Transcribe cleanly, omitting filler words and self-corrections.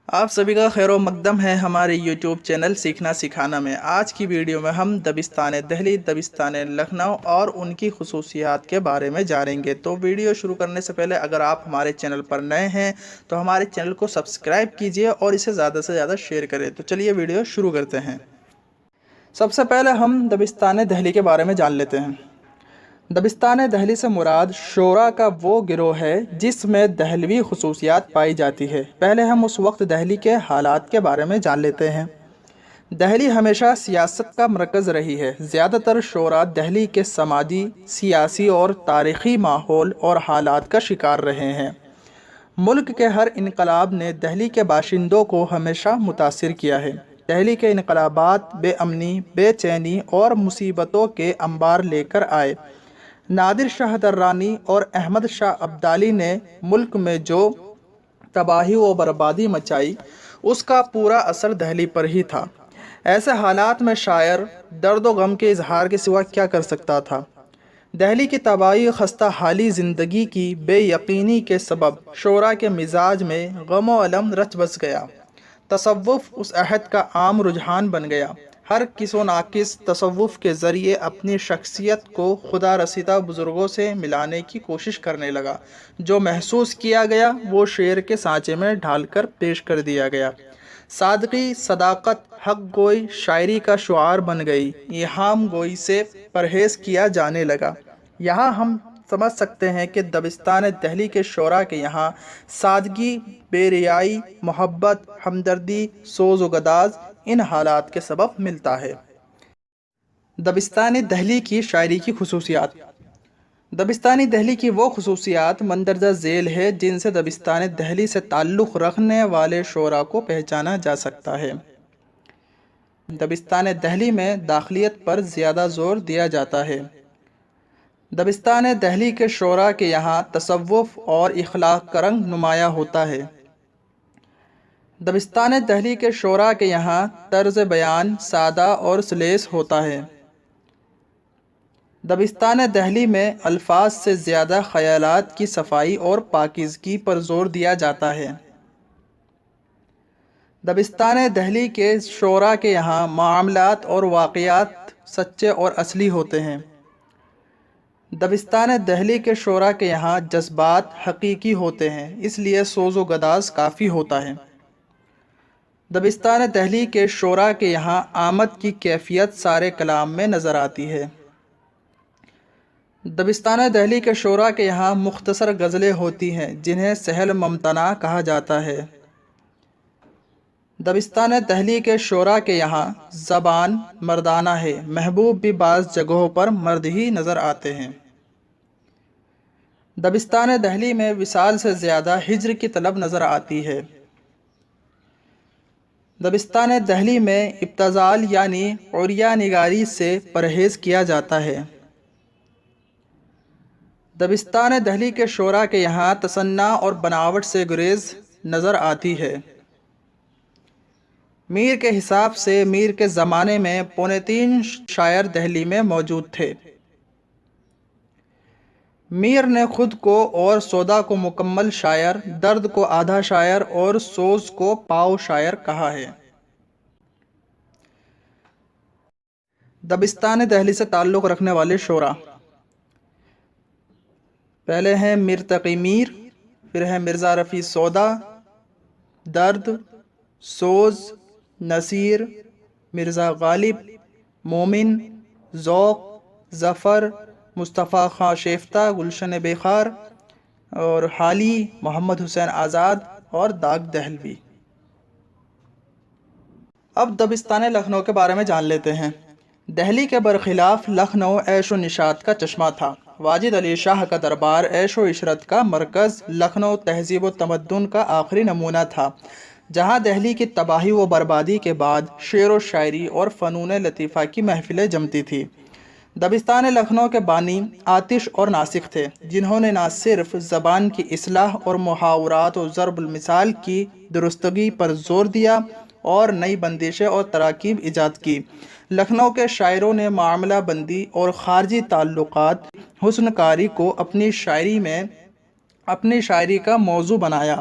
آپ سبھی کا خیر و مقدم ہے ہمارے یوٹیوب چینل سیکھنا سکھانا میں۔ آج کی ویڈیو میں ہم دبستان دہلی، دبستان لکھنؤ اور ان کی خصوصیات کے بارے میں جانیں گے۔ تو ویڈیو شروع کرنے سے پہلے اگر آپ ہمارے چینل پر نئے ہیں تو ہمارے چینل کو سبسکرائب کیجئے اور اسے زیادہ سے زیادہ شیئر کریں۔ تو چلیے ویڈیو شروع کرتے ہیں۔ سب سے پہلے ہم دبستان دہلی کے بارے میں جان لیتے ہیں۔ دبستان دہلی سے مراد شورا کا وہ گروہ ہے جس میں دہلوی خصوصیات پائی جاتی ہے۔ پہلے ہم اس وقت دہلی کے حالات کے بارے میں جان لیتے ہیں۔ دہلی ہمیشہ سیاست کا مرکز رہی ہے۔ زیادہ تر شورا دہلی کے سماجی، سیاسی اور تاریخی ماحول اور حالات کا شکار رہے ہیں۔ ملک کے ہر انقلاب نے دہلی کے باشندوں کو ہمیشہ متاثر کیا ہے۔ دہلی کے انقلابات بے امنی، بے چینی اور مصیبتوں کے انبار لے کر آئے۔ نادر شاہ درانی اور احمد شاہ ابدالی نے ملک میں جو تباہی و بربادی مچائی اس کا پورا اثر دہلی پر ہی تھا۔ ایسے حالات میں شاعر درد و غم کے اظہار کے سوا کیا کر سکتا تھا؟ دہلی کی تباہی، خستہ حالی زندگی کی بے یقینی کے سبب شعراء کے مزاج میں غم و الم رچ بس گیا۔ تصوف اس عہد کا عام رجحان بن گیا۔ ہر کس و ناقص تصوف کے ذریعے اپنی شخصیت کو خدا رسیدہ بزرگوں سے ملانے کی کوشش کرنے لگا۔ جو محسوس کیا گیا وہ شعر کے سانچے میں ڈھال کر پیش کر دیا گیا۔ صادقی، صداقت، حق گوئی شاعری کا شعار بن گئی۔ ایہام گوئی سے پرہیز کیا جانے لگا۔ یہاں ہم سمجھ سکتے ہیں کہ دبستان دہلی کے شعراء کے یہاں سادگی، بے ریائی، محبت، ہمدردی، سوز و گداز ان حالات کے سبب ملتا ہے۔ دبستان دہلی کی شاعری کی خصوصیات۔ دبستانی دہلی کی وہ خصوصیات مندرجہ ذیل ہے جن سے دبستان دہلی سے تعلق رکھنے والے شعراء کو پہچانا جا سکتا ہے۔ دبستان دہلی میں داخلیت پر زیادہ زور دیا جاتا ہے۔ دبستان دہلی کے شعراء کے یہاں تصوف اور اخلاق کا رنگ نمایاں ہوتا ہے۔ دبستان دہلی کے شعراء کے یہاں طرز بیان سادہ اور سلیس ہوتا ہے۔ دبستان دہلی میں الفاظ سے زیادہ خیالات کی صفائی اور پاکیزگی پر زور دیا جاتا ہے۔ دبستان دہلی کے شعراء کے یہاں معاملات اور واقعات سچے اور اصلی ہوتے ہیں۔ دبستان دہلی کے شعراء کے یہاں جذبات حقیقی ہوتے ہیں، اس لیے سوز و گداز کافی ہوتا ہے۔ دبستان دہلی کے شعراء کے یہاں آمد کی کیفیت سارے کلام میں نظر آتی ہے۔ دبستان دہلی کے شعراء کے یہاں مختصر غزلیں ہوتی ہیں جنہیں سہل ممتنع کہا جاتا ہے۔ دبستان دہلی کے شعراء کے یہاں زبان مردانہ ہے، محبوب بھی بعض جگہوں پر مرد ہی نظر آتے ہیں۔ دبستان دہلی میں وصال سے زیادہ ہجر کی طلب نظر آتی ہے۔ دبستان دہلی میں ابتذال یعنی عریاں نگاری سے پرہیز کیا جاتا ہے۔ دبستان دہلی کے شعراء کے یہاں تصنع اور بناوٹ سے گریز نظر آتی ہے۔ میر کے حساب سے میر کے زمانے میں 3.25 شاعر دہلی میں موجود تھے۔ میر نے خود کو اور سودا کو مکمل شاعر، درد کو آدھا شاعر اور سوز کو پاؤ شاعر کہا ہے۔ دبستان دہلی سے تعلق رکھنے والے شعراء۔ پہلے ہیں میر تقی میر، پھر ہے مرزا رفیع سودا، درد، سوز، نصیر، مرزا غالب، مومن، ذوق، ظفر، مصطفیٰ خاں شیفتہ، گلشن بیخار اور حالی، محمد حسین آزاد اور داغ دہلوی۔ اب دبستان لکھنؤ کے بارے میں جان لیتے ہیں۔ دہلی کے برخلاف لکھنؤ عیش و نشاط کا چشمہ تھا۔ واجد علی شاہ کا دربار عیش و عشرت کا مرکز، لکھنؤ تہذیب و تمدن کا آخری نمونہ تھا، جہاں دہلی کی تباہی و بربادی کے بعد شعر و شاعری اور فنون لطیفہ کی محفلیں جمتی تھی۔ دبستان لکھنؤ کے بانی آتش اور ناسک تھے، جنہوں نے نہ صرف زبان کی اصلاح اور محاورات و ضرب المثال کی درستگی پر زور دیا اور نئی بندشیں اور تراکیب ایجاد کی۔ لکھنؤ کے شاعروں نے معاملہ بندی اور خارجی تعلقات حسن کاری کو اپنی شاعری کا موضوع بنایا۔